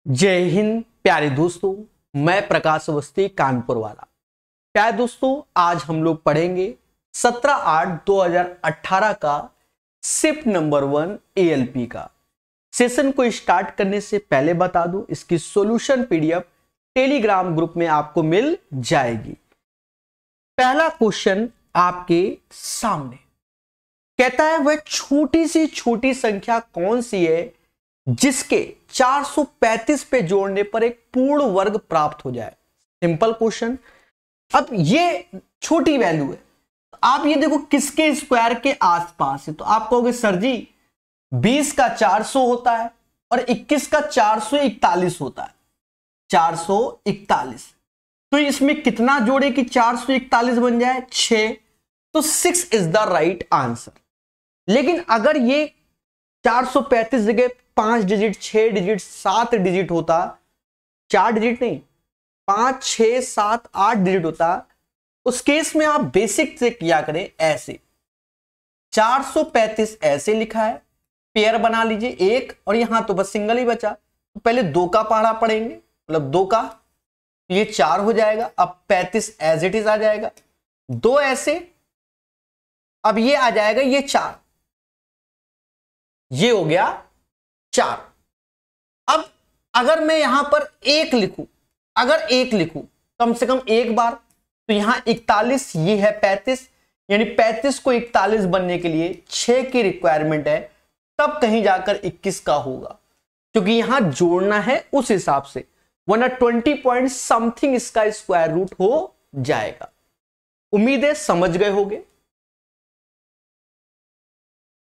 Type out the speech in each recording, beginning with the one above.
जय हिंद प्यारे दोस्तों, मैं प्रकाश अवस्थी कानपुर वाला। प्यारे दोस्तों, आज हम लोग पढ़ेंगे 17/8/2018 का शिफ्ट नंबर 1 ALP का। सेशन को स्टार्ट करने से पहले बता दूं, इसकी सॉल्यूशन PDF टेलीग्राम ग्रुप में आपको मिल जाएगी। पहला क्वेश्चन आपके सामने कहता है, वह छोटी सी छोटी संख्या कौन सी है जिसके 435 पे जोड़ने पर एक पूर्ण वर्ग प्राप्त हो जाए। Simple question. अब ये छोटी वैल्यू है, आप ये देखो किसके स्क्वायर के आसपास है, तो आप कहोगे सर जी 20 का 400 होता है और 21 का 441 होता है। 441, तो इसमें कितना जोड़े कि 441 बन जाए? 6। तो 6 इज द राइट आंसर। लेकिन अगर ये 435 जगह 5 डिजिट, 6 डिजिट, 7 डिजिट होता, 4 डिजिट नहीं 5, 6, 7, 8 डिजिट होता, उस केस में आप बेसिक से किया करें ऐसे। 435 ऐसे लिखा है, पेयर बना लीजिए एक, और यहां तो बस सिंगल ही बचा, तो पहले 2 का पहाड़ा पढ़ेंगे, मतलब 2 का, ये 4 हो जाएगा। अब 35 एज इट इज आ जाएगा, 2 ऐसे, अब ये आ जाएगा, ये 4, ये हो गया 4। अब अगर मैं यहां पर 1 लिखूं, अगर 1 लिखूं कम से कम एक बार, तो यहां 41, ये है 35, यानी 35 को 41 बनने के लिए 6 की रिक्वायरमेंट है, तब कहीं जाकर 21 का होगा, क्योंकि यहां जोड़ना है उस हिसाब से, वरना 20 पॉइंट समथिंग इसका स्क्वायर रूट हो जाएगा। उम्मीद है समझ गए होंगे।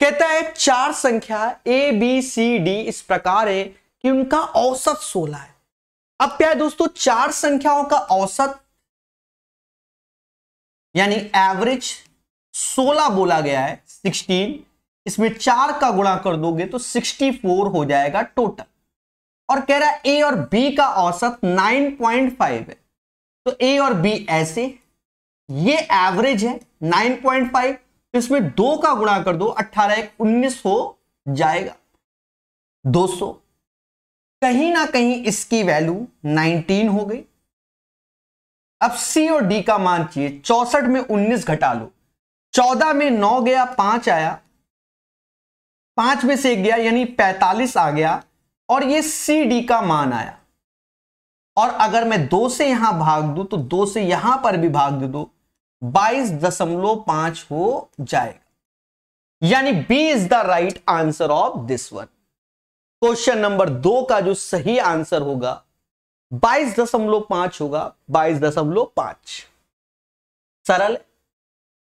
कहता है 4 संख्या ABCD इस प्रकार है कि उनका औसत 16 है। अब क्या है दोस्तों, 4 संख्याओं का औसत यानी एवरेज 16 बोला गया है, 16, इसमें 4 का गुणा कर दोगे तो 64 हो जाएगा टोटल। और कह रहा है A और B का औसत 9.5 है, तो A और B ऐसे, ये एवरेज है 9.5, इसमें 2 का गुणा कर दो, 18 1 19 हो जाएगा 200। कहीं ना कहीं इसकी वैल्यू 19 हो गई। अब C और D का मान चाहिए। 64 में 19 घटा लो, 14 में 9 गया, 5 आया, 5 में से 1 गया, यानी 45 आ गया, और ये CD का मान आया। और अगर मैं 2 से यहां भाग दूं तो 2 से यहां पर भी भाग दे दो, 22.5 हो जाएगा, यानी B is the right answer of this one. Question number 2 का जो सही आंसर होगा 22.5 होगा, 22.5। सरल।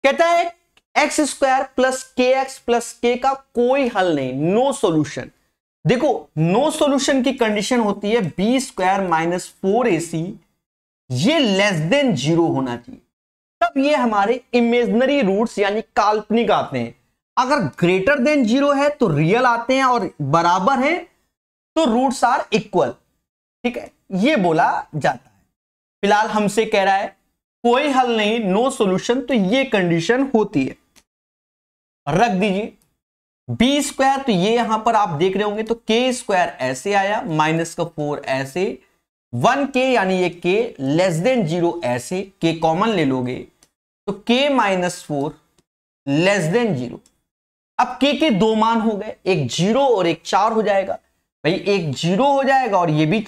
कहता है x² plus KX plus K का कोई हल नहीं, नो सॉल्यूशन। देखो नो सॉल्यूशन की कंडीशन होती है B² माइनस 4AC ये लेस देन 0 होना चाहिए, तब ये हमारे इमेजिनरी रूट्स यानी काल्पनिक आते हैं। अगर ग्रेटर देन 0 है तो रियल आते हैं, और बराबर है तो रूट्स आर इक्वल। ठीक है, ये बोला जाता है। फिलहाल हमसे कह रहा है कोई हल नहीं, नो सॉल्यूशन, तो ये कंडीशन होती है। रख दीजिए B², तो ये यहां पर आप देख रहे होंगे, तो K² ऐसे आया, माइनस का 4 ऐसे, 1K यानी ये K लेस देन 0 ऐसे, K कॉमन ले लोगे तो K माइनस 4 लेस देन 0। अब K के 2 मान हो गए, एक 0 और एक 4 हो जाएगा। भाई एक 0 हो जाएगा और ये भी,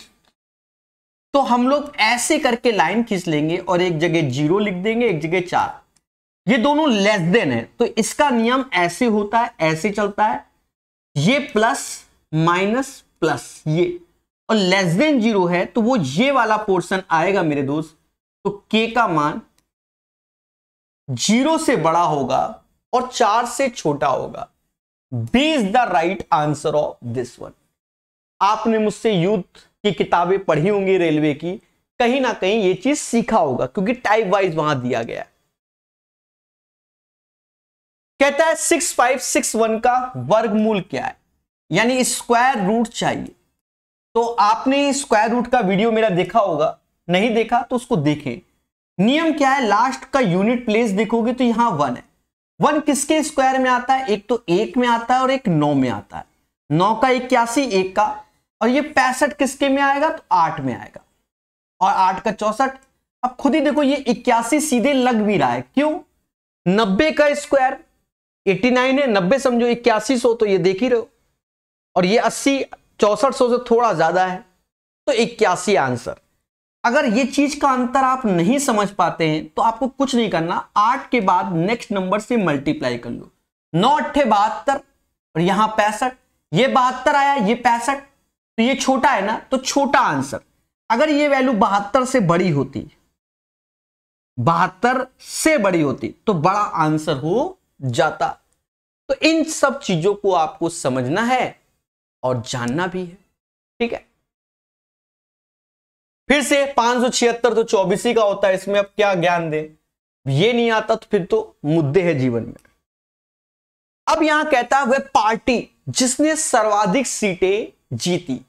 तो हम लोग ऐसे करके लाइन खींच लेंगे और एक जगह 0 लिख देंगे, एक जगह 4। ये दोनों लेस देन है, तो इसका नियम ऐसे होता है, ऐसे चलता है, ये प्लस माइनस प्लस ये, और लेस देन 0 है तो वो ये वाला पोर्शन आएगा मेरे दोस्त, तो K का मान 0 से बड़ा होगा और 4 से छोटा होगा। B is the right answer of this one. आपने मुझसे युद्ध की किताबें पढ़ी होंगी रेलवे की, कहीं ना कहीं ये चीज सीखा होगा, क्योंकि टाइप वाइज वहां दिया गया है। कहता है 6561 का वर्गमूल क्या है, यानी स्क्वायर रूट चाहिए। तो आपने स्क्वायर रूट का वीडियो मेरा देखा होगा, नहीं देखा तो उसको देखें। नियम क्या है, लास्ट का यूनिट प्लेस देखोगे तो यहां 1 है। 1 किसके स्क्वायर में आता है? एक तो 1 में आता है और एक 9 में आता है। 9 का 81, 1 का, और ये 65 किसके में आएगा, तो 8 में आएगा, और 8 का 64। अब खुद ही देखो ये 81 सीधे लग भी रहा है, क्यों, 90 का स्क्वायर 89 है, 90 समझो 8100, तो ये देख ही रहे हो, और ये 80 6400 से थोड़ा ज्यादा है, तो 81 आंसर। अगर ये चीज का अंतर आप नहीं समझ पाते हैं तो आपको कुछ नहीं करना, 8 के बाद नेक्स्ट नंबर से मल्टीप्लाई कर लो, 9 8 72 और यहां 65, ये 72 आया, ये 65, तो ये छोटा है ना, तो छोटा आंसर। अगर ये वैल्यू 72 से बड़ी होती, 72 से बड़ी होती तो बड़ा आंसर हो जाता। तो इन सब चीजों को आपको समझना है और जानना भी है, ठीक है। फिर से 576 तो 24 ही का होता है, इसमें अब क्या ज्ञान दे, ये नहीं आता तो फिर तो मुद्दे है जीवन में। अब यहां कहता है वह पार्टी जिसने सर्वाधिक सीटें जीती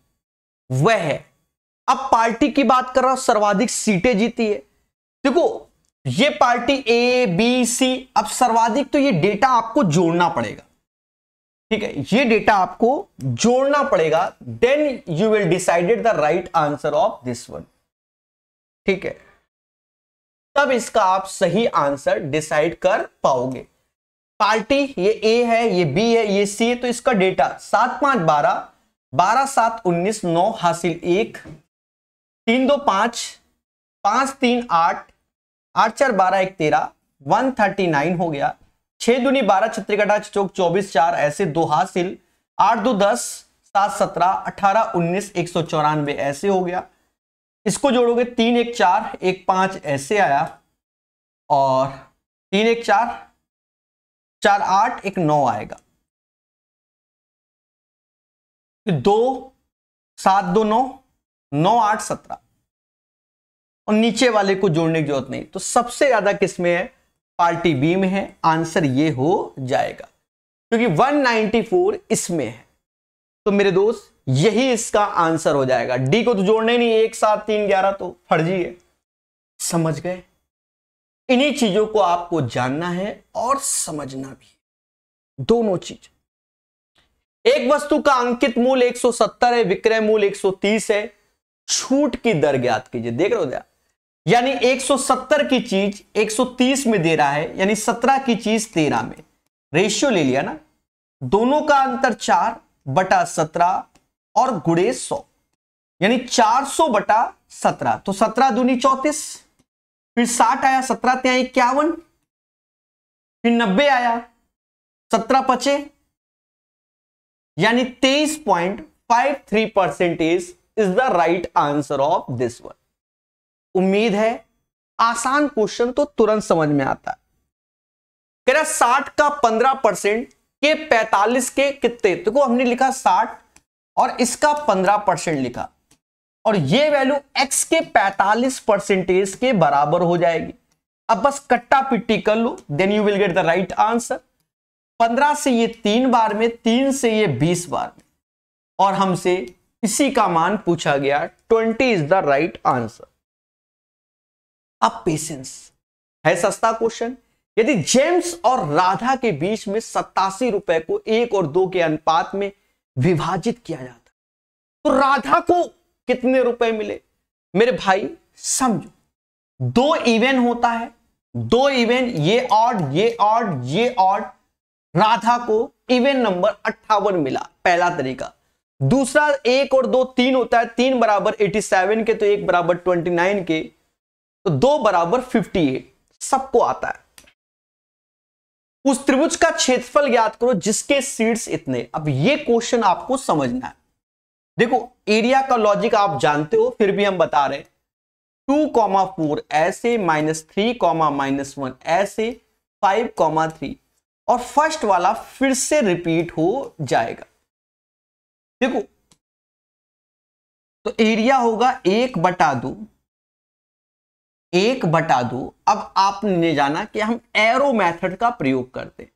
वह है। अब पार्टी की बात कर रहा हूं, सर्वाधिक सीटें जीती है। देखो ये पार्टी ए बी सी, अब सर्वाधिक तो ये डेटा आपको जोड़ना पड़ेगा, ठीक है, ये डेटा आपको जोड़ना पड़ेगा, then you will decided the right answer of this one, ठीक है, तब इसका आप सही आंसर डिसाइड कर पाओगे। पार्टी ये ए है, ये बी है, ये सी है, तो इसका डेटा 7 5 12, 12 7 19, 9 हासिल 1, 3 2 5, 5 3 8, 8 4 12 1 13, 139 हो गया, 6 दूनी 12, 6 कटा चौक 24, 4 ऐसे 2 हासिल, 8 2 10, 7 17, 18 19, 194 ऐसे हो गया। इसको जोड़ोगे 3 1 4 1 5 ऐसे आया, और 3 1 4 4 8 1 9 आएगा, 2 7 2 9 9 8 17, और नीचे वाले को जोड़ने की जरूरत नहीं। तो सबसे ज्यादा किसमें है, पार्टी बी में है, आंसर ये हो जाएगा, क्योंकि 194 इसमें है। तो मेरे दोस्त यही इसका आंसर हो जाएगा। डी को तो जोड़ने नहीं, 1 7 3 11 तो फर्जी है, समझ गए। इन्हीं चीजों को आपको जानना है और समझना भी है, दोनों चीज। एक वस्तु का अंकित मूल्य 170 है, विक्रय मूल्य 130 है, छूट की दर ज्ञात कीजिए। देख रहे हो, यानी 170 की चीज 130 में दे रहा है, यानी 17 की चीज 13 में, रेशियो ले लिया ना, दोनों का अंतर 4 बटा 17 और गुणे 100, यानी 400 बटा 17, तो 17 दूनी 34, फिर 60 आया, 17 त्या 51, फिर 90 आया, 17 पचे, यानी 23.53% is the right answer of this one. उम्मीद है आसान क्वेश्चन तो तुरंत समझ में आता है। कह रहा 60 का 15% के 45 के कितने, देखो हमने लिखा 60 और इसका 15% लिखा, और ये वैल्यू x के 45% के बराबर हो जाएगी। अब बस कट्टा पिट्टी कर लो, then you will get the right answer. 15 से ये 3 बार में, 3 से ये 20 बार में, और हमसे इसी का मान पूछा गया, 20 इज द राइट आंसर। अब पेशेंस है, सस्ता क्वेश्चन। यदि जेम्स और राधा के बीच में 87 रुपए को 1 और 2 के अनुपात में विभाजित किया जाता, तो राधा को कितने रुपए मिले? मेरे भाई समझो, 2 इवन होता है, 2 इवन, ये ऑड ये ऑड ये ऑड, राधा को इवन नंबर 58 मिला, पहला तरीका। दूसरा 1 और 2 3 होता है, 3 बराबर 87 के, तो 1 बराबर 29 के, तो 2 बराबर 58, सबको आता है। उस त्रिभुज का क्षेत्रफल ज्ञात करो जिसके शीर्ष इतने। अब ये क्वेश्चन आपको समझना है। देखो एरिया का लॉजिक आप जानते हो, फिर भी हम बता रहे हैं। 2,4 ऐसे, -3, -1 ऐसे, 5,3, और फर्स्ट वाला फिर से रिपीट हो जाएगा। देखो तो एरिया होगा 1/2, 1/2। अब आपने जाना कि हम एरो मेथड का प्रयोग करते,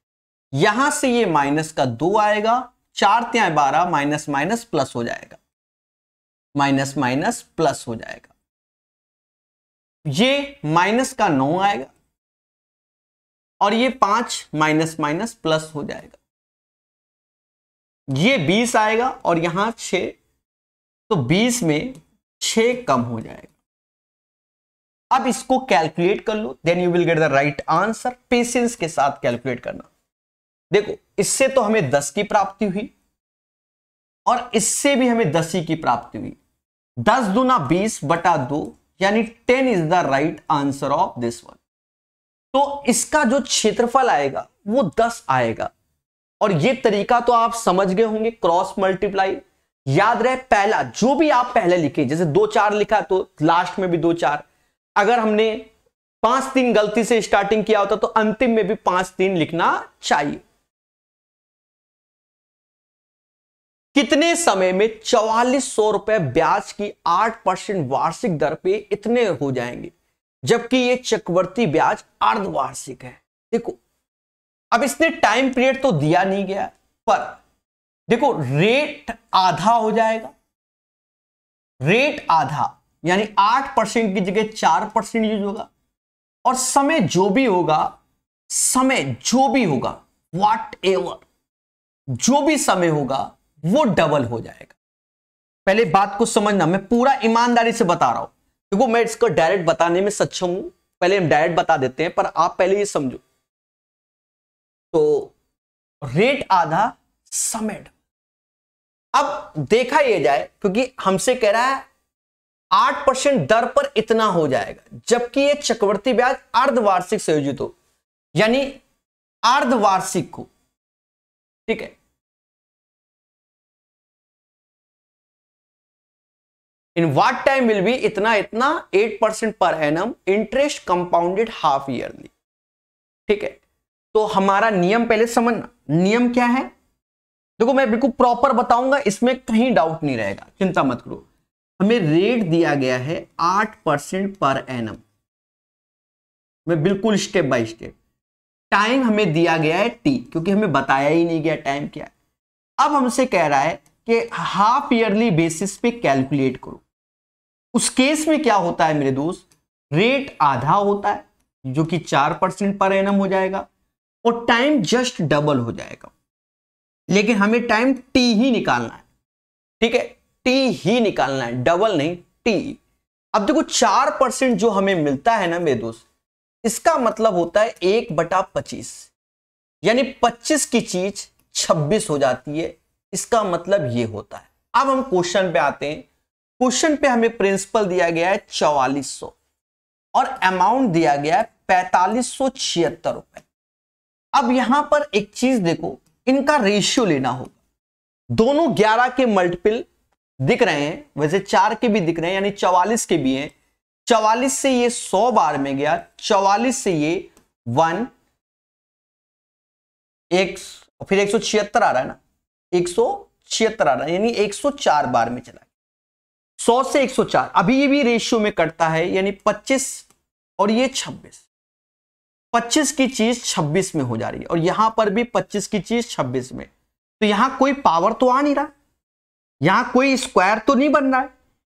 यहां से ये माइनस का 2 आएगा, 4 त्या 12, माइनस माइनस प्लस हो जाएगा, माइनस माइनस प्लस हो जाएगा, ये माइनस का 9 आएगा, और ये 5 माइनस माइनस प्लस हो जाएगा, ये 20 आएगा, और यहां 6 तो 20 में 6 कम हो जाएगा। अब इसको कैलकुलेट कर लो, then you will get the right answer. Patience के साथ कैलकुलेट करना। देखो इससे तो हमें 10 की प्राप्ति हुई और इससे भी हमें 10 ही की प्राप्ति हुई। 10 दूना 20 बटा 2 यानी 10 is the right answer of this one. तो इसका जो क्षेत्रफल आएगा वो 10 आएगा। और ये तरीका तो आप समझ गए होंगे, क्रॉस मल्टीप्लाई। याद रहे पहला जो भी आप पहले लिखे, जैसे 2 4 लिखा तो लास्ट में भी 2 4, अगर हमने 5 3 गलती से स्टार्टिंग किया होता तो अंतिम में भी 5 3 लिखना चाहिए। कितने समय में 4400 रुपए ब्याज की 8% वार्षिक दर पे इतने हो जाएंगे, जबकि ये चक्रवर्ती ब्याज अर्धवार्षिक है। देखो अब इसने टाइम पीरियड तो दिया नहीं गया, पर देखो रेट आधा हो जाएगा। रेट आधा यानी 8% की जगह 4% यूज होगा। और समय जो भी होगा, व्हाट एवर जो भी समय होगा वो डबल हो जाएगा। पहले बात को समझना, मैं पूरा ईमानदारी से बता रहा हूं। देखो मैं इसको डायरेक्ट बताने में सक्षम हूं, पहले हम डायरेक्ट बता देते हैं, पर आप पहले ये समझो। तो रेट आधा, समय डबल। अब देखा यह जाए, क्योंकि हमसे कह रहा है 8% दर पर इतना हो जाएगा, जबकि यह चक्रवर्ती ब्याज अर्धवार्षिक संयोजित हो, यानी अर्धवार्षिक हो। ठीक है, in what time will be इतना 8% per annum, interest compounded half yearly. ठीक है, तो हमारा नियम पहले समझना। नियम क्या है देखो, मैं बिल्कुल प्रॉपर बताऊंगा, इसमें कहीं डाउट नहीं रहेगा, चिंता मत करो। हमें रेट दिया गया है 8% पर एनम, मैं बिल्कुल स्टेप बाय स्टेप। टाइम हमें दिया गया है टी, क्योंकि हमें बताया ही नहीं गया टाइम क्या है। अब हमसे कह रहा है कि हाफ ईयरली बेसिस पे कैलकुलेट करो। उस केस में क्या होता है मेरे दोस्त, रेट आधा होता है जो कि 4% पर एनम हो जाएगा, और टाइम जस्ट डबल हो जाएगा। लेकिन हमें टाइम टी ही निकालना है। ठीक है, टी ही निकालना है, डबल नहीं, टी। अब देखो 4% जो हमें मिलता है ना मेरे दोस्त, इसका मतलब होता है 1/25, यानी 25 की चीज 26 हो जाती है। इसका मतलब ये होता है। अब हम क्वेश्चन पे आते हैं। क्वेश्चन पे हमें प्रिंसिपल दिया गया है 4400 और अमाउंट दिया गया है 4576 रुपए। अब यहां पर एक चीज देखो, इनका रेशियो लेना होगा। दोनों 11 के मल्टीपल दिख रहे हैं, वैसे 4 के भी दिख रहे हैं, यानी 44 के भी हैं। 44 से ये 100 बार में गया, 44 से ये 1 फिर 176 आ रहा है ना, 176 आ रहा है, यानी 104 बार में चला। 100 से 104, अभी ये भी रेशियो में कटता है, यानी 25 और ये 26। 25 की चीज 26 में हो जा रही है, और यहां पर भी 25 की चीज 26 में। तो यहां कोई पावर तो आ नहीं रहा, यहां कोई स्क्वायर तो नहीं बन रहा है,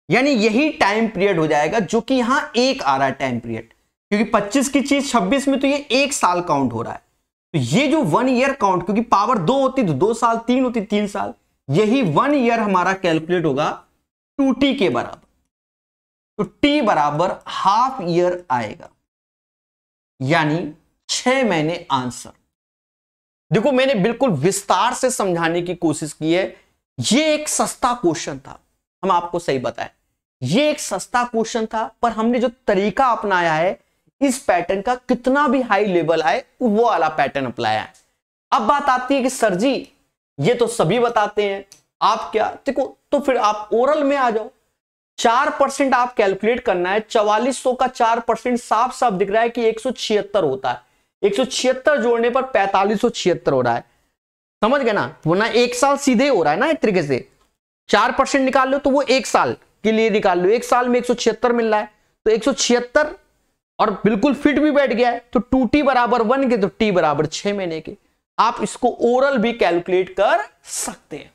यानी यही टाइम पीरियड हो जाएगा, जो कि यहां 1 आ रहा है टाइम पीरियड, क्योंकि 25 की चीज 26 में, तो ये 1 साल काउंट हो रहा है। तो ये जो 1 ईयर काउंट, क्योंकि पावर 2 होती तो 2 साल, 3 होती 3 साल, यही 1 ईयर हमारा कैलकुलेट होगा 2t के बराबर। तो t बराबर हाफ ईयर आएगा, यानी 6 महीने आंसर। देखो मैंने बिल्कुल विस्तार से समझाने की कोशिश की है। ये एक सस्ता क्वेश्चन था, हम आपको सही बताएं, ये एक सस्ता क्वेश्चन था, पर हमने जो तरीका अपनाया है इस पैटर्न का, कितना भी हाई लेवल आए वो वाला पैटर्न अपनाया है। अब बात आती है कि सर जी ये तो सभी बताते हैं, आप क्या, देखो तो फिर आप ओरल में आ जाओ। 4% आप कैलकुलेट करना है, 4400 का 4% साफ साफ दिख रहा है कि 176 होता है। 176 जोड़ने पर 4576 हो रहा है, समझ गए ना, वरना 1 साल सीधे हो रहा है ना। एक तरीके से 4% निकाल लो तो वो 1 साल के लिए निकाल लो, 1 साल में 176 मिल रहा है, तो 176 और बिल्कुल फिट भी बैठ गया है। तो 2t बराबर 1 के, तो t बराबर 6 महीने के। आप इसको ओरल भी कैलकुलेट कर सकते हैं।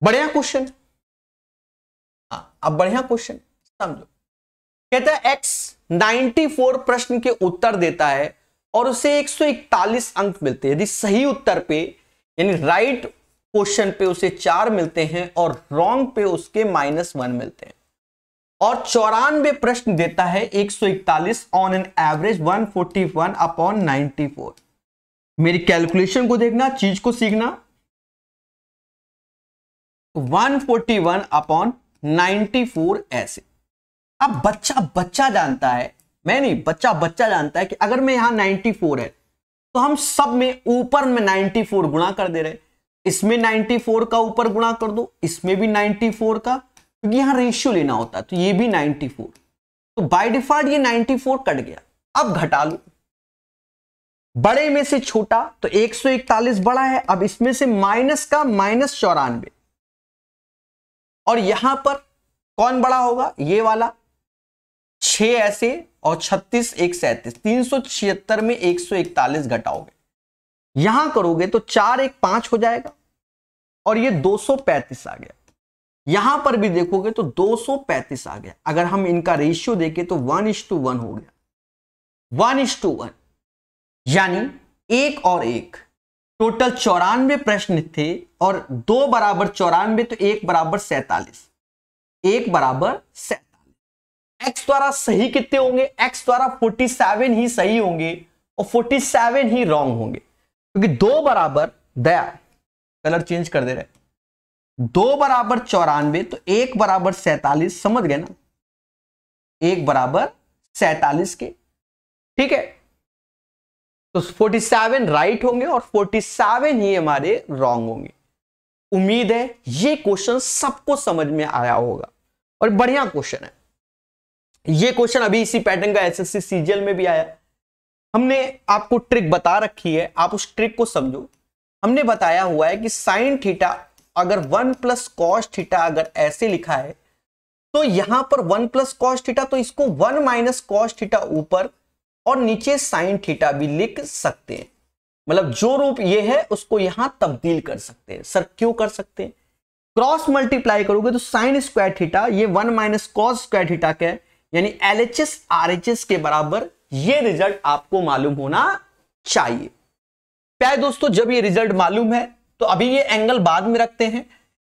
बढ़िया क्वेश्चन। अब बढ़िया क्वेश्चन समझो। कहता है x 94 प्रश्न के उत्तर देता है और उसे 141 अंक मिलते हैं यदि सही उत्तर पे, यानी राइट क्वेश्चन पे उसे 4 मिलते हैं और रॉन्ग पे उसके -1 मिलते हैं। और 94 प्रश्न देता है 141 ऑन एन एवरेज 141 अपॉन 94। मेरी कैलकुलेशन को देखना, चीज को सीखना। 141 अपॉन 94 ऐसे। अब बच्चा जानता है, मैं नहीं, बच्चा जानता है कि अगर मैं यहां 94 है तो हम सब में ऊपर में 94 गुणा कर दे रहे, इसमें 94 का ऊपर गुणा कर दो, इसमें भी 94 का, क्योंकि यहां रेशियो लेना होता है, तो ये भी 94, तो बाय डिफॉल्ट ये 94 कट गया। अब घटा लो, बड़े में से छोटा तो 141 बड़ा है, अब इसमें से माइनस का -94, और यहां पर कौन बड़ा होगा, ये वाला 6 ऐसे और 36 1 37, 376 में 141 घटाओगे, यहां करोगे तो 4 1 5 हो जाएगा और ये 235 आ गया। यहां पर भी देखोगे तो 235 आ गया। अगर हम इनका रेशियो देखें तो 1:1 हो गया, 1:1, यानी 1 और 1, टोटल 94 प्रश्न थे और 2 बराबर 94 तो 1 बराबर 47, 1 बराबर 47। एक्स द्वारा सही कितने होंगे, एक्स द्वारा 47 ही सही होंगे और 47 ही रॉन्ग होंगे, क्योंकि 2 बराबर, दया कलर चेंज कर दे रहे, 2 बराबर 94 तो 1 बराबर 47, समझ गए ना, 1 बराबर 47 के, ठीक है। तो 47 राइट होंगे और 47 ही हमारे रॉन्ग होंगे। उम्मीद है ये क्वेश्चन सबको समझ में आया होगा और बढ़िया क्वेश्चन है। ये क्वेश्चन अभी इसी पैटर्न का एसएससी सीजीएल में भी आया। हमने आपको ट्रिक बता रखी है, आप उस ट्रिक को समझो। हमने बताया हुआ है कि साइन थीटा अगर 1 प्लस कॉस थीटा अगर ऐसे लिखा है तो यहां पर 1 प्लस कॉस थीटा, तो इसको 1 माइनस कॉस थीटा ऊपर और नीचे साइन थीटा भी लिख सकते हैं। मतलब जो रूप ये है उसको यहां तब्दील कर सकते हैं। सर क्यों कर सकते हैं, क्रॉस मल्टीप्लाई करोगे तो साइन स्क्वायर थीटा ये 1 माइनस कॉस स्क्वायर थीटा का है, यानी LHS RHS के बराबर। ये रिजल्ट आपको मालूम होना चाहिए। प्यारे दोस्तों, जब ये रिजल्ट मालूम है तो अभी ये एंगल बाद में रखते हैं,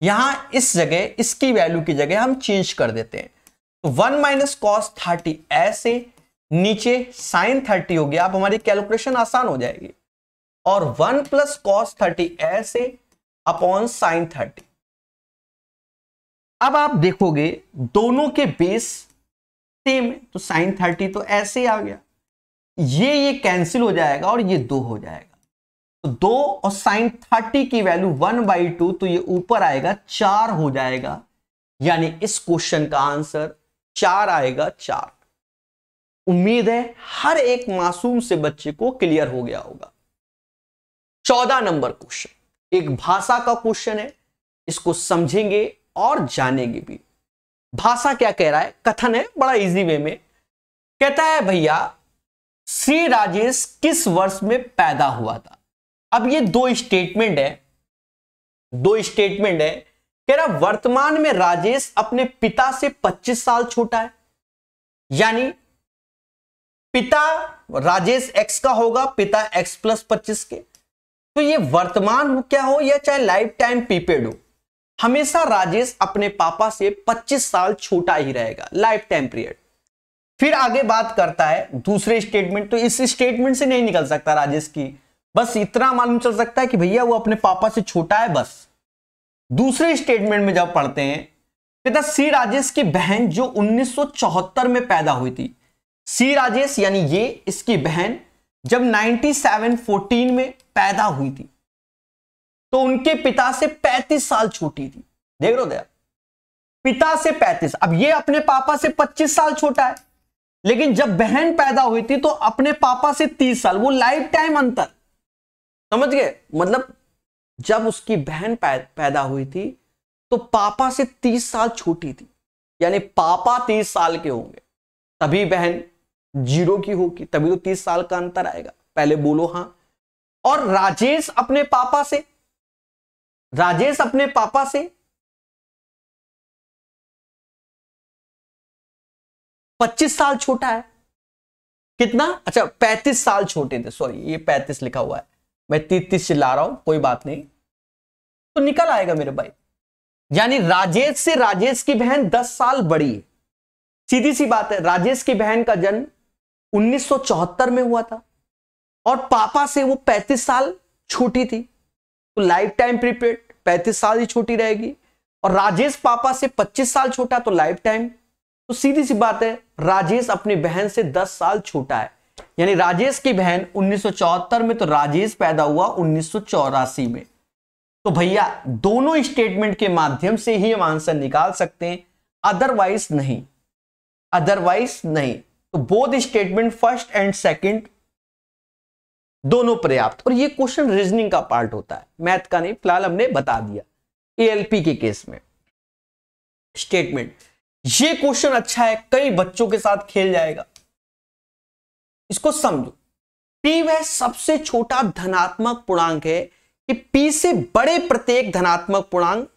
यहां इस जगह इसकी वैल्यू की जगह हम चेंज कर देते हैं। तो 1 माइनस कॉस 30 ऐसे, नीचे साइन 30 हो गया। अब हमारी कैलकुलेशन आसान हो जाएगी। और 1 प्लस कॉस 30 ऐसे अपॉन साइन 30। अब आप देखोगे दोनों के बेस सेम है, तो साइन 30 तो ऐसे आ गया, ये कैंसिल हो जाएगा और ये 2 हो जाएगा। तो 2 और साइन 30 की वैल्यू 1/2, तो ये ऊपर आएगा 4 हो जाएगा, यानी इस क्वेश्चन का आंसर 4 आएगा, 4। उम्मीद है हर एक मासूम से बच्चे को क्लियर हो गया होगा। 14 नंबर क्वेश्चन एक भाषा का क्वेश्चन है, इसको समझेंगे और जानेंगे भी। भाषा क्या कह रहा है, कथन है बड़ा इजी वे में। कहता है भैया श्री राजेश किस वर्ष में पैदा हुआ था। अब ये दो स्टेटमेंट है, कह रहा वर्तमान में राजेश अपने पिता से 25 साल छोटा है, यानी पिता राजेश एक्स का होगा, पिता एक्स प्लस 25 के। तो ये वर्तमान हो क्या हो या चाहे लाइफ टाइम पीरियड हो, हमेशा राजेश अपने पापा से 25 साल छोटा ही रहेगा, लाइफ टाइम पीरियड। फिर आगे बात करता है दूसरे स्टेटमेंट, तो इस स्टेटमेंट से नहीं निकल सकता राजेश की, बस इतना मालूम चल सकता है कि भैया वो अपने पापा से छोटा है, बस। दूसरे स्टेटमेंट में जब पढ़ते हैं, कहता सी राजेश की बहन जो 1974 में पैदा हुई थी, सी राजेश यानी ये इसकी बहन जब 9714 में पैदा हुई थी, तो उनके पिता से 35 साल छोटी थी। देख रहे हो दया, पिता से 35। अब ये अपने पापा से 25 साल छोटा है, लेकिन जब बहन पैदा हुई थी तो अपने पापा से 30 साल, वो लाइफ टाइम अंतर, समझ गए। मतलब जब उसकी बहन पैदा हुई थी तो पापा से 30 साल छोटी थी, यानी पापा 30 साल के होंगे तभी बहन 0 की होगी, तभी तो 30 साल का अंतर आएगा। पहले बोलो हाँ। और राजेश अपने पापा से 25 साल छोटा है। कितना, अच्छा 35 साल छोटे थे, सॉरी ये 35 लिखा हुआ है, मैं 33 चिल्ला रहा हूं, कोई बात नहीं। तो निकल आएगा मेरे भाई। यानी राजेश से राजेश की बहन 10 साल बड़ी है। सीधी सी बात है, राजेश की बहन का जन्म 1974 में हुआ था और पापा से वो 35 साल छोटी थी, तो लाइफ टाइम पीरियड 35 साल ही छोटी रहेगी। और राजेश पापा से 25 साल छोटा, तो लाइफ टाइम। तो सीधी सी बात है, राजेश अपनी बहन से 10 साल छोटा है। यानी राजेश की बहन 1974 में, तो राजेश पैदा हुआ 1984 में। तो भैया दोनों स्टेटमेंट के माध्यम से ही हम आंसर निकाल सकते हैं, अदरवाइज नहीं, अदरवाइज नहीं। तो both statement first and second दोनों पर्याप्त। और ये क्वेश्चन रीजनिंग का पार्ट होता है, मैथ का नहीं, फिलहाल हमने बता दिया एएलपी के केस में स्टेटमेंट। ये क्वेश्चन अच्छा है, कई बच्चों के साथ खेल जाएगा, इसको समझो। p वह सबसे छोटा धनात्मक पूर्णांक है कि p से बड़े प्रत्येक धनात्मक पूर्णांक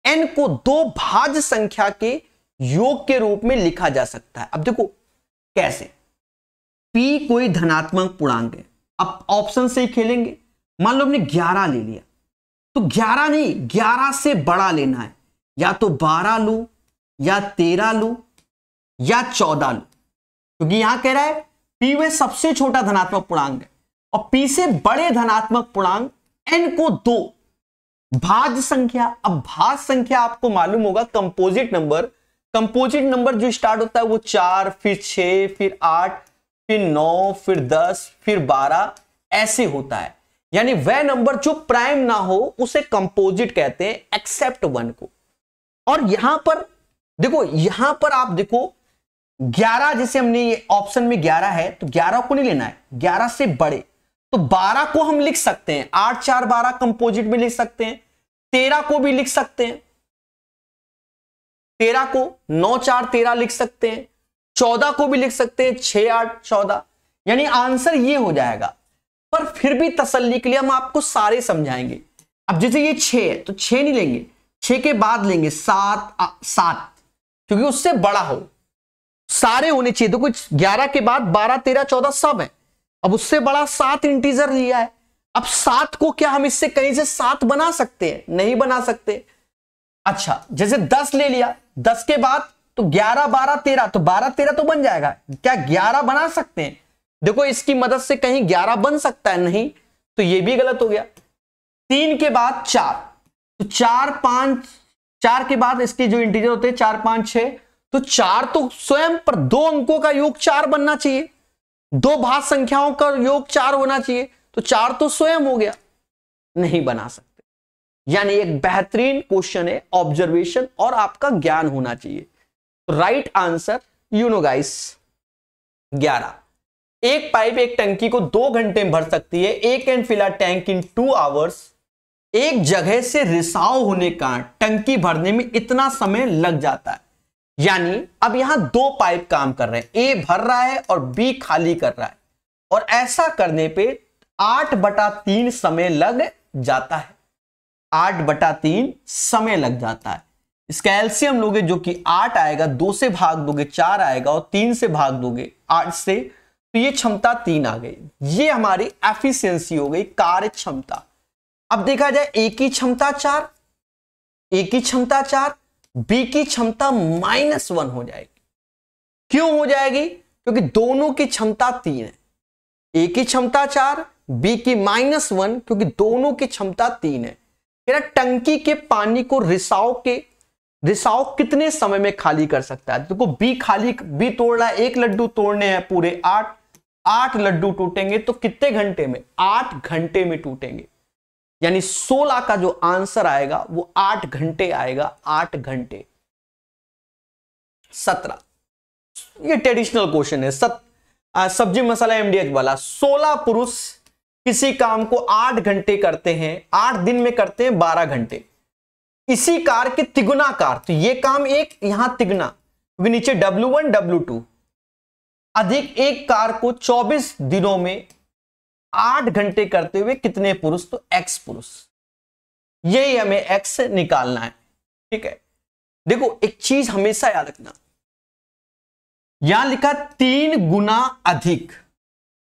n को दो भाज्य संख्या के योग के रूप में लिखा जा सकता है। अब देखो कैसे, p कोई धनात्मक पूर्णांक है, अब ऑप्शन से ही खेलेंगे। मान लो हमने 11 ले लिया, तो 11 नहीं, 11 से बड़ा लेना है, या तो 12 लू, या 13 लू, या 14 लू, क्योंकि यहां कह रहा है p वह सबसे छोटा धनात्मक पूर्णांक है और p से बड़े धनात्मक पूर्णांक n को दो भाज्य संख्या। अब भाज्य संख्या आपको मालूम होगा कंपोजिट नंबर, कंपोजिट नंबर जो स्टार्ट होता है वो 4, फिर 6, फिर 8, फिर 9, फिर 10, फिर 12 ऐसे होता है। यानी वह नंबर जो प्राइम ना हो उसे कंपोजिट कहते हैं, एक्सेप्ट 1 को। और यहां पर देखो, यहां पर आप देखो 11, जैसे हमने ये ऑप्शन में 11 है, तो 11 को नहीं लेना है, 11 से बड़े, तो 12 को हम लिख सकते हैं, 8 4 12 कंपोजिट में लिख सकते हैं, 13 को भी लिख सकते हैं, 13 को 9 4 13 लिख सकते हैं, 14 को भी लिख सकते हैं, 6 8 14। यानी आंसर ये हो जाएगा। पर फिर भी तसल्ली के लिए हम आपको सारे समझाएंगे। अब जैसे ये 6 है, तो 6 नहीं लेंगे, 6 के बाद लेंगे 7, क्योंकि उससे बड़ा हो, सारे होने चाहिए। तो कुछ 11 के बाद 12 13 14 सब है। अब उससे बड़ा 7 इंटीजर लिया है। अब 7 को क्या हम इससे कहीं से 7 बना सकते हैं? नहीं बना सकते। अच्छा, जैसे 10 ले लिया, 10 के बाद तो 11 12 13, तो 12 13 तो बन जाएगा। क्या 11 बना सकते हैं? देखो इसकी मदद से कहीं 11 बन सकता है? नहीं, तो ये भी गलत हो गया। 3 के बाद 4, तो 4 5, 4 के बाद इसके जो इंटीजर होते हैं 4 5 6, तो 4 तो स्वयं पर 2 अंकों का योग 4 बनना चाहिए, 2 भाज्य संख्याओं का योग 4 होना चाहिए, तो 4 तो स्वयं हो गया, नहीं बना सकते। यानी एक बेहतरीन क्वेश्चन है, ऑब्जर्वेशन और आपका ज्ञान होना चाहिए। तो right answer you know guys 11। एक पाइप एक टंकी को 2 घंटे में भर सकती है। एक can fill a tank in 2 hours. एक जगह से रिसाव होने का टंकी भरने में इतना समय लग जाता है। यानी अब यहां 2 पाइप काम कर रहे हैं, ए भर रहा है और बी खाली कर रहा है, और ऐसा करने पे 8/3 समय लग जाता है। 8/3 समय लग जाता है। इसका एलसीएम लोगे जो कि 8 आएगा, 2 से भाग दोगे 4 आएगा, और 3 से भाग दोगे 8 से, तो ये क्षमता 3 आ गई। ये हमारी एफिशिएंसी हो गई, कार्य क्षमता। अब देखा जाए ए की क्षमता 4, ए की क्षमता 4, बी की क्षमता -1 हो जाएगी। क्यों हो जाएगी? क्योंकि दोनों की क्षमता 3 है। ए की क्षमता 4, बी की -1, क्योंकि दोनों की क्षमता 3 है। फिर टंकी के पानी को रिसाव कितने समय में खाली कर सकता है? देखो बी तोड़ रहा है, 1 लड्डू तोड़ने हैं पूरे 8 लड्डू टूटेंगे, तो कितने घंटे में? 8 घंटे में टूटेंगे। यानी 16 का जो आंसर आएगा वो 8 घंटे आएगा, 8 घंटे। 17, ये ट्रेडिशनल क्वेश्चन है, सब्जी मसाला एमडीएच वाला। 16 पुरुष किसी काम को 8 घंटे करते हैं, 8 दिन में करते हैं 12 घंटे। इसी कार के तिगुना कार, तो ये काम एक यहां तिगुना, क्योंकि नीचे W1 W2 अधिक एक कार को 24 दिनों में 8 घंटे करते हुए कितने पुरुष? तो X पुरुष। यही हमें X निकालना है, ठीक है। देखो एक चीज हमेशा याद रखना, यहां लिखा 3 गुना अधिक,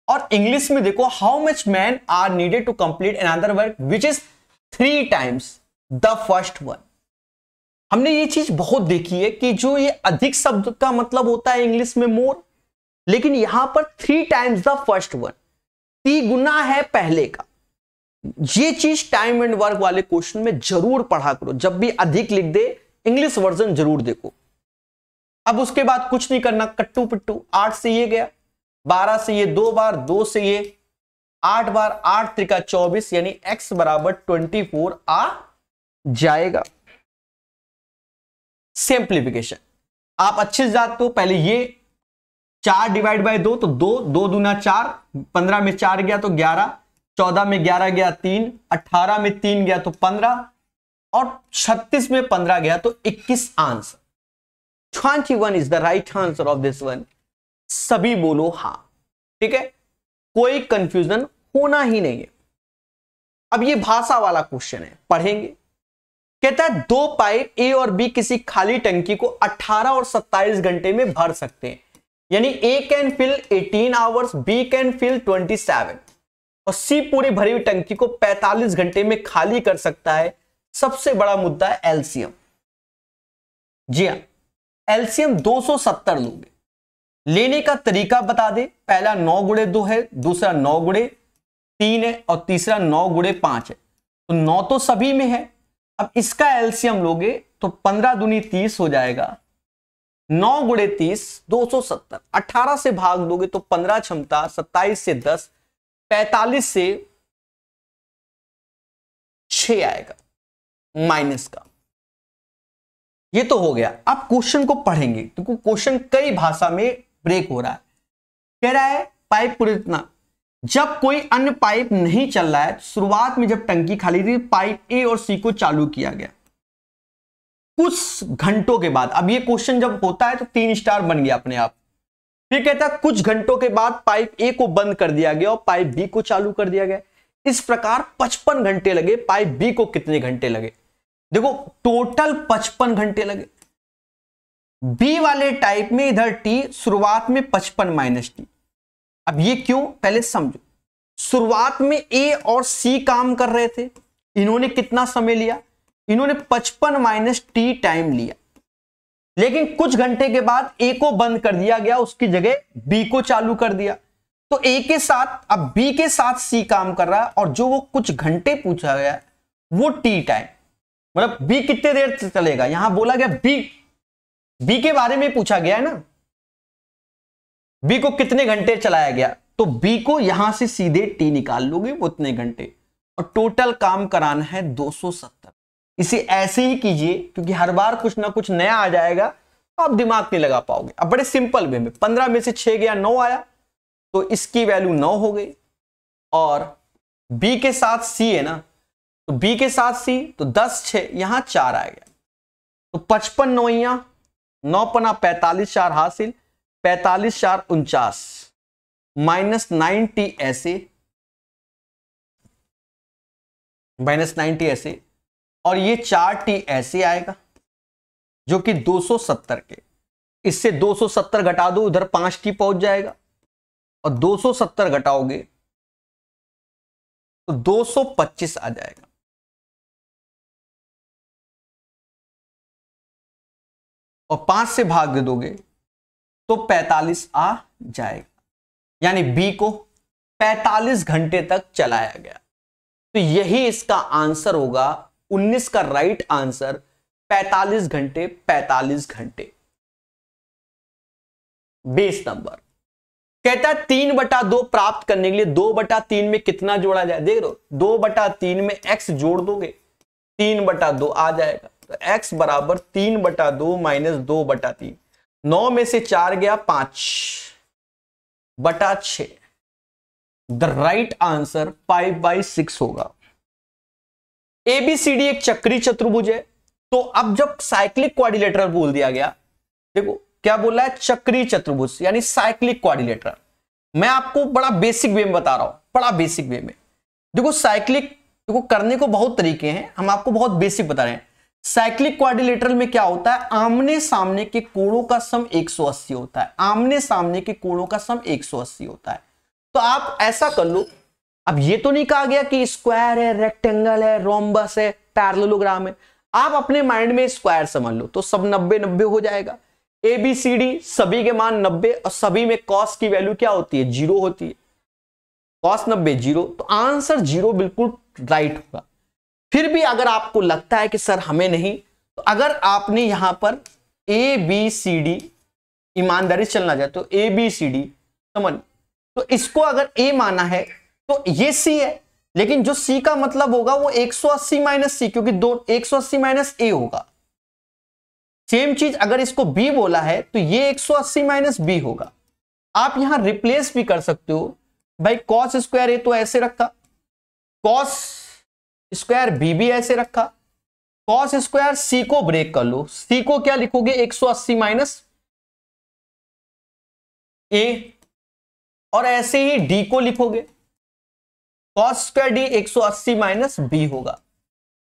और इंग्लिश में देखो how much man are needed to complete another work which is 3 times. The first one. हमने ये चीज बहुत देखी है कि जो ये अधिक शब्द का मतलब होता है इंग्लिश में मोर, लेकिन यहां पर 3 टाइम्स द फर्स्ट वन, 3 गुना है पहले का। ये चीज टाइम एंड वर्क वाले क्वेश्चन में जरूर पढ़ा करो, जब भी अधिक लिख दे इंग्लिश वर्जन जरूर देखो। अब उसके बाद कुछ नहीं करना, कट्टू पिट्टू, 8 से ये गया, 12 से ये 2 बार, 2 से ये 8 बार, 8 त्रिका 24, यानी x बराबर 24 आ जाएगा। सिंप्लीफिकेशन आप अच्छे से जानते हो, पहले ये 4 डिवाइड बाय 2 तो 2, 2 दूना 4, 15 में 4 गया तो 11, 14 में 11 गया 3, 18 में 3 गया तो 15, और 36 में 15 गया तो 21 answer. 21 is the right answer of this one. सभी बोलो हां, ठीक है, कोई कंफ्यूजन होना ही नहीं है। अब ये भाषा वाला क्वेश्चन है, पढ़ेंगे। कहता है 2 पाइप ए और बी किसी खाली टंकी को 18 और 27 घंटे में भर सकते हैं, यानी A can fill 18 hours, B can fill 27 और सी पूरी भरी हुई टंकी को 45 घंटे में खाली कर सकता है। सबसे बड़ा मुद्दा है एलसीएम। जी हां, एलसीएम 270 लोगे, लेने का तरीका बता दे। पहला 9 गुणे 2 है, दूसरा 9 गुणे 3 है और तीसरा 9 गुणे 5 है, तो 9 तो सभी में है। अब इसका एलसीएम लोगे तो 15 दूनी 30 हो जाएगा, 9 गुणे 30 270, 18 से भाग दोगे तो 15 क्षमता, 27 से 10, 45 से 6 आएगा माइनस का। ये तो हो गया। अब क्वेश्चन को पढ़ेंगे, क्योंकि क्वेश्चन कई भाषा में ब्रेक हो रहा है। कह रहा है पाइप पूरे इतना, जब कोई अन्य पाइप नहीं चल रहा है, शुरुआत में जब टंकी खाली थी, पाइप ए और सी को चालू किया गया कुछ घंटों के बाद। अब ये क्वेश्चन जब होता है तो 3 स्टार बन गया अपने आप। फिर कहता है कुछ घंटों के बाद पाइप ए को बंद कर दिया गया और पाइप बी को चालू कर दिया गया। इस प्रकार 55 घंटे लगे। पाइप बी को कितने घंटे लगे? देखो टोटल 55 घंटे लगे। बी वाले टाइप में इधर टी, शुरुआत में 55 माइनस टी। अब ये क्यों, पहले समझो। शुरुआत में ए और सी काम कर रहे थे, इन्होंने कितना समय लिया? इन्होंने 55 माइनस टी टाइम लिया, लेकिन कुछ घंटे के बाद ए को बंद कर दिया गया, उसकी जगह बी को चालू कर दिया। तो ए के साथ अब बी के साथ सी काम कर रहा है, और जो वो कुछ घंटे पूछा गया वो टी टाइम, मतलब बी कितने देर से चलेगा। यहां बोला गया बी के बारे में पूछा गया है ना, बी को कितने घंटे चलाया गया, तो बी को यहां से सीधे टी निकाल लोगे, वो उतने घंटे, और टोटल काम कराना है 270। इसे ऐसे ही कीजिए, क्योंकि हर बार कुछ ना कुछ नया आ जाएगा तो आप दिमाग नहीं लगा पाओगे। अब बड़े सिंपल वे में 15 में से 6 गया, 9 आया, तो इसकी वैल्यू 9 हो गई। और बी के साथ सी है ना, तो बी के साथ सी, तो 10 6 यहां 4 आ गया, तो 55 9 9 पना 45 4 हासिल, 45 4 49 माइनस 90 ऐसे, माइनस 90 ऐसे, और ये 4t ऐसे आएगा, जो कि 270 के। इससे 270 घटा दो, उधर 5t पहुंच जाएगा, और 270 घटाओगे तो 225 आ जाएगा। और 5 से भाग दे दोगे तो 45 आ जाएगा, यानी बी को 45 घंटे तक चलाया गया। तो यही इसका आंसर होगा। 19 का राइट आंसर 45 घंटे, 45 घंटे। 20 नंबर कहता है 3/2 प्राप्त करने के लिए 2/3 में कितना जोड़ा जाए। देख लो 2/3 में x जोड़ दोगे 3/2 आ जाएगा, तो x बराबर 3/2 माइनस 2/3। 9 में से 4 गया 5/6। द राइट आंसर 5/6 होगा। ABCD एक चक्री चतुर्भुज है, तो अब जब साइक्लिक क्वाड्रिलेटरल बोल दिया गया, देखो क्या बोला है, चक्री चतुर्भुज यानी साइक्लिक क्वाड्रिलेटरल। मैं आपको बड़ा बेसिक वे में बता रहा हूं, बड़ा बेसिक वे में। देखो साइक्लिक, देखो करने को बहुत तरीके हैं, हम आपको बहुत बेसिक बता रहे हैं। साइक्लिक क्वाड्रिलेटरल में क्या होता है, आमने सामने के कोणों का सम 180 होता है। आमने सामने के कोणों का सम 180 होता है। तो आप ऐसा कर लो, अब ये तो नहीं कहा गया कि स्क्वायर है, रेक्टेंगल है, रोम्बस है, पैरेललोग्राम है। आप अपने माइंड में स्क्वायर समझ लो तो सब 90-90 हो जाएगा। ए बी सी डी सभी के मान 90 और सभी में कॉस की वैल्यू क्या होती है, 0 होती है। कॉस 90 0, तो आंसर 0 बिल्कुल राइट होगा। फिर भी अगर आपको लगता है कि सर हमें नहीं, तो अगर आपने यहां पर ए बी सी डी ईमानदारी चलना जाए तो ए बी सी डी समझ, तो इसको अगर ए माना है तो ये सी है, लेकिन जो सी का मतलब होगा वो 180 माइनस सी, क्योंकि 180 माइनस ए होगा। सेम चीज अगर इसको बी बोला है तो ये 180 माइनस बी होगा। आप यहां रिप्लेस भी कर सकते हो भाई, कॉस स्क्वायर ए तो ऐसे रखा, कॉस स्क्वायर बी भी ऐसे रखा, कॉस स्क्वायर सी को ब्रेक कर लो, सी को क्या लिखोगे 180 माइनस ए, और ऐसे ही डी को लिखोगे cos square D 180 minus B होगा।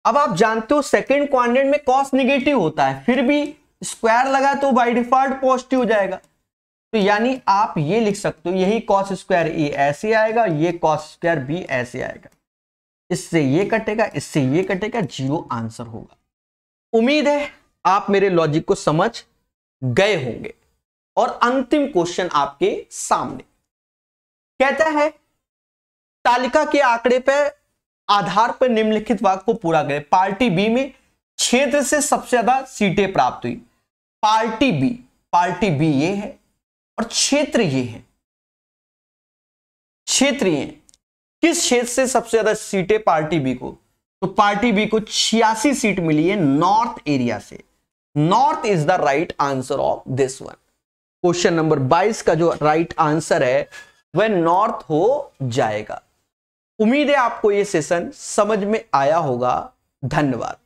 अब आप जानते हो सेकंड क्वाड्रेंट में कॉस निगेटिव होता है, फिर भी स्क्वायर लगा तो बाय डिफॉल्ट पॉजिटिव हो जाएगा। तो यानी आप ये लिख सकते हो, यही कॉस स्क्वायर ए ऐसे आएगा, ये कॉस स्क्वायर बी ऐसे आएगा, इससे ये कटेगा, इससे ये कटेगा, 0 आंसर होगा। उम्मीद है आप मेरे लॉजिक को समझ गए होंगे। और अंतिम क्वेश्चन आपके सामने कहता है, तालिका के आंकड़े पर आधार पर निम्नलिखित वाक्य को पूरा करें। पार्टी बी में क्षेत्र से सबसे ज्यादा सीटें प्राप्त हुई। पार्टी बी ये है और क्षेत्र ये है, क्षेत्र ये किस क्षेत्र से सबसे ज्यादा सीटें पार्टी बी को, तो पार्टी बी को 86 सीट मिली है नॉर्थ एरिया से। North is the right answer of this one. Question number 22 का जो राइट आंसर है वह नॉर्थ हो जाएगा। उम्मीद है आपको यह सेशन समझ में आया होगा। धन्यवाद।